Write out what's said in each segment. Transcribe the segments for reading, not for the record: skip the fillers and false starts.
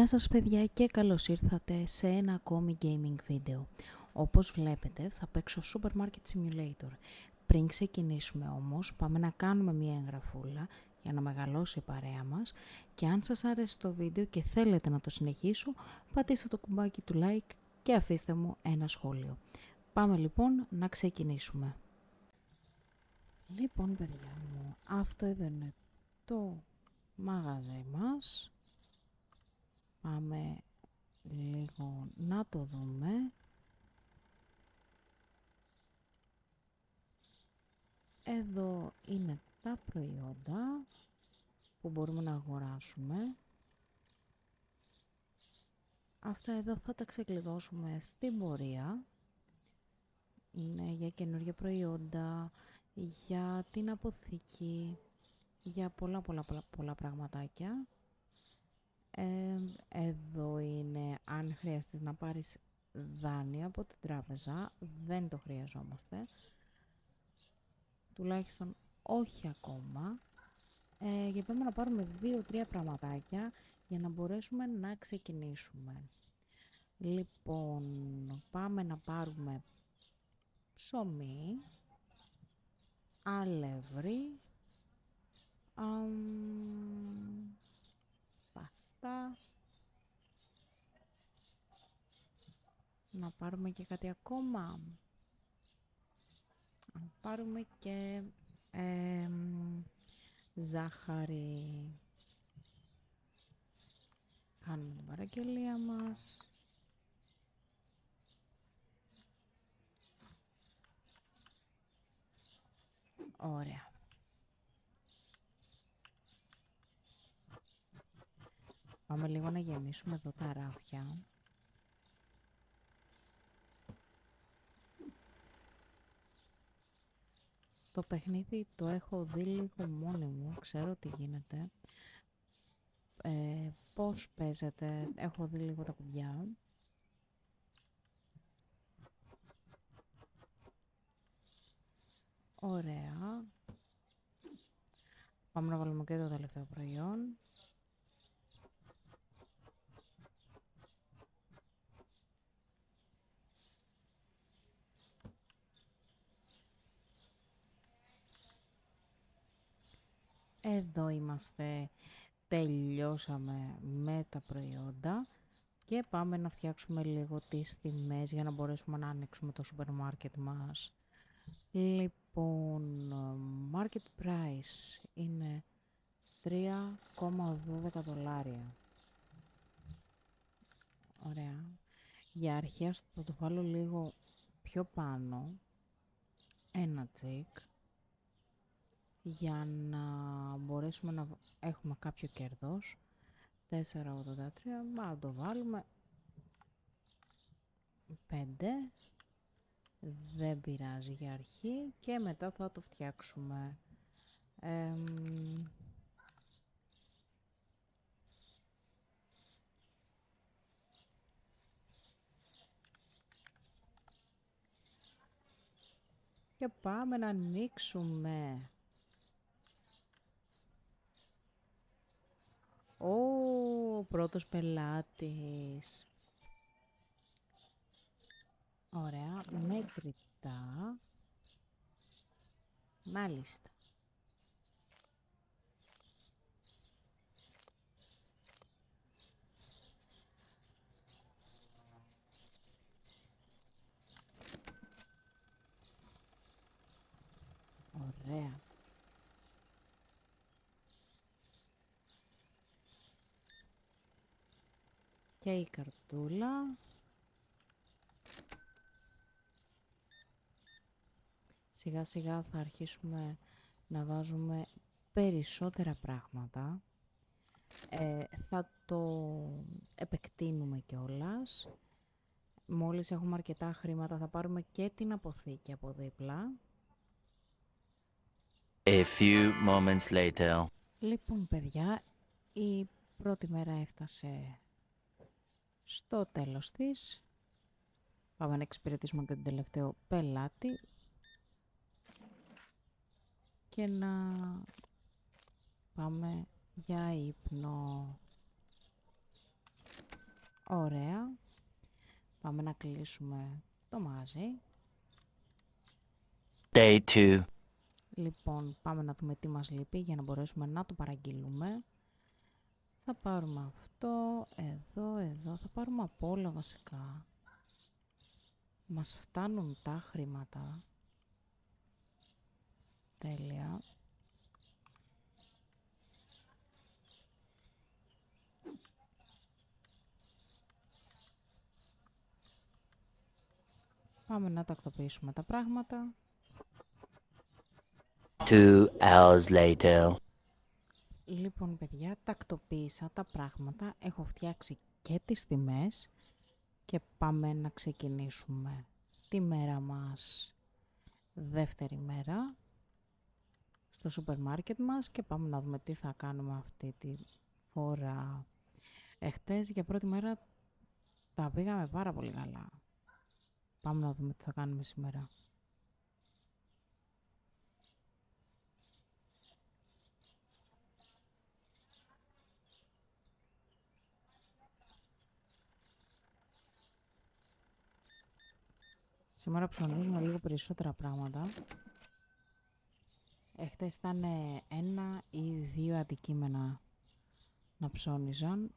Γεια σας παιδιά και καλώς ήρθατε σε ένα ακόμη gaming βίντεο. Όπως βλέπετε θα παίξω Supermarket Simulator. Πριν ξεκινήσουμε όμως πάμε να κάνουμε μια εγγραφούλα για να μεγαλώσει η παρέα μας και αν σας αρέσει το βίντεο και θέλετε να το συνεχίσω πατήστε το κουμπάκι του like και αφήστε μου ένα σχόλιο. Πάμε λοιπόν να ξεκινήσουμε. Λοιπόν παιδιά μου, αυτό εδώ είναι το μαγαζί μας. Πάμε λίγο να το δούμε. Εδώ είναι τα προϊόντα που μπορούμε να αγοράσουμε. Αυτά εδώ θα τα ξεκλειδώσουμε στην πορεία. Είναι για καινούργια προϊόντα, για την αποθήκη, για πολλά πραγματάκια. Εδώ είναι αν χρειαστείς να πάρεις δάνεια από την τράπεζα, δεν το χρειαζόμαστε. Τουλάχιστον όχι ακόμα. Και πάμε να πάρουμε 2-3 πραγματάκια για να μπορέσουμε να ξεκινήσουμε. Λοιπόν, πάμε να πάρουμε ψωμί, αλεύρι, πάστα. Να πάρουμε και κάτι ακόμα. Να πάρουμε και ζάχαρη. Κάνουμε την παραγγελία μας. Ωραία. Πάμε λίγο να γεμίσουμε εδώ τα ράφια. Το παιχνίδι το έχω δει λίγο μόνη μου, ξέρω τι γίνεται. Πώς παίζεται, έχω δει λίγο τα κουμπιά. Ωραία. Πάμε να βάλουμε και το τελευταίο προϊόν. Εδώ είμαστε, τελειώσαμε με τα προϊόντα και πάμε να φτιάξουμε λίγο τις τιμές για να μπορέσουμε να ανοίξουμε το σούπερ μάρκετ μας. Λοιπόν, market price είναι 3,12 δολάρια. Ωραία. Για αρχαία θα το βάλω λίγο πιο πάνω, ένα τσικ, για να μπορέσουμε να έχουμε κάποιο κέρδος. 4,83, να το βάλουμε 5, δεν πειράζει για αρχή και μετά θα το φτιάξουμε. Και πάμε να ανοίξουμε. Ο πρώτος πελάτης. Ωραία, μετρητά. Μάλιστα. Ωραία. Και η καρτούλα. Σιγά σιγά θα αρχίσουμε να βάζουμε περισσότερα πράγματα. Θα το επεκτείνουμε κιόλας. Μόλις έχουμε αρκετά χρήματα θα πάρουμε και την αποθήκη από δίπλα. A few moments later. Λοιπόν παιδιά, η πρώτη μέρα έφτασε στο τέλος της. Πάμε να εξυπηρετήσουμε και τον τελευταίο πελάτη και να πάμε για ύπνο. Ωραία. Πάμε να κλείσουμε το μαγαζί. Day 2. Λοιπόν, πάμε να δούμε τι μας λείπει για να μπορέσουμε να το παραγγείλουμε. Θα πάρουμε αυτό, εδώ, θα πάρουμε από όλα βασικά. Μας φτάνουν τα χρήματα. Τέλεια. Πάμε να τακτοποιήσουμε τα πράγματα. 2 hours later. Λοιπόν, παιδιά, τακτοποίησα τα πράγματα. Έχω φτιάξει και τις τιμές και πάμε να ξεκινήσουμε τη μέρα μας, δεύτερη μέρα, στο σούπερ μάρκετ μας και πάμε να δούμε τι θα κάνουμε αυτή τη φορά. Εχθές για πρώτη μέρα τα πήγαμε πάρα πολύ καλά. Πάμε να δούμε τι θα κάνουμε σήμερα. Σήμερα ψωνίζουμε λίγο περισσότερα πράγματα. Εχθές ήταν 1 ή 2 αντικείμενα να ψώνιζαν.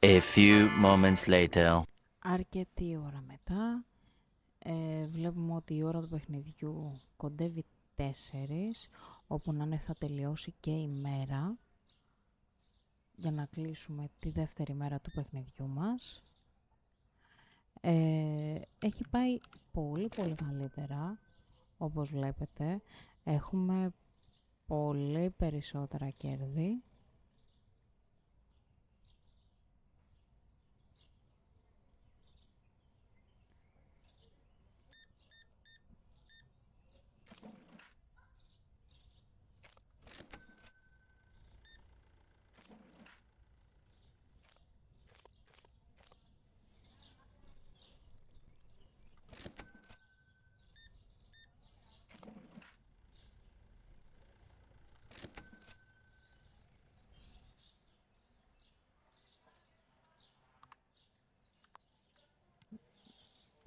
A few moments later. Αρκετή ώρα μετά, βλέπουμε ότι η ώρα του παιχνιδιού κοντεύει 4, όπου να είναι θα τελειώσει και η μέρα, για να κλείσουμε τη δεύτερη μέρα του παιχνιδιού μας. Έχει πάει πολύ καλύτερα, όπως βλέπετε. Έχουμε πολύ περισσότερα κέρδη.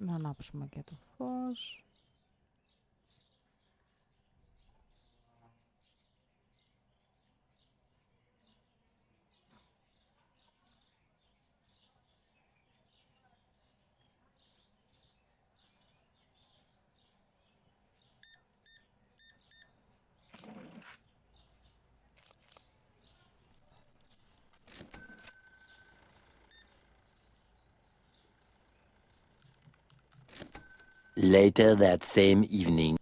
Να ανάψουμε και το φως. Later that same evening.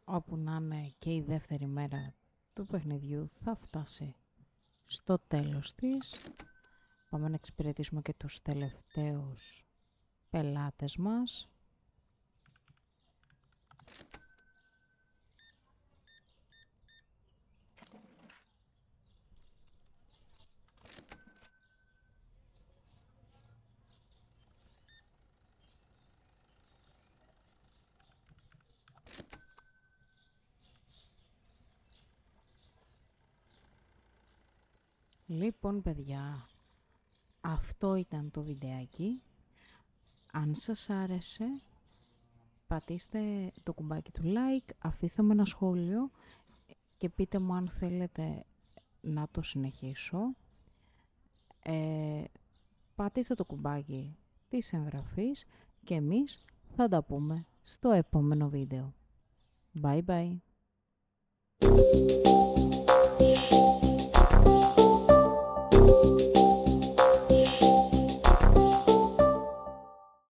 Όπου να είναι και η δεύτερη μέρα του παιχνιδιού θα φτάσει στο τέλος της. Πάμε να εξυπηρετήσουμε και τους τελευταίους πελάτες μας. Λοιπόν, παιδιά, αυτό ήταν το βιντεάκι. Αν σας άρεσε, πατήστε το κουμπάκι του like, αφήστε μου ένα σχόλιο και πείτε μου αν θέλετε να το συνεχίσω. Πατήστε το κουμπάκι της εγγραφής και εμείς θα τα πούμε στο επόμενο βίντεο. Bye bye!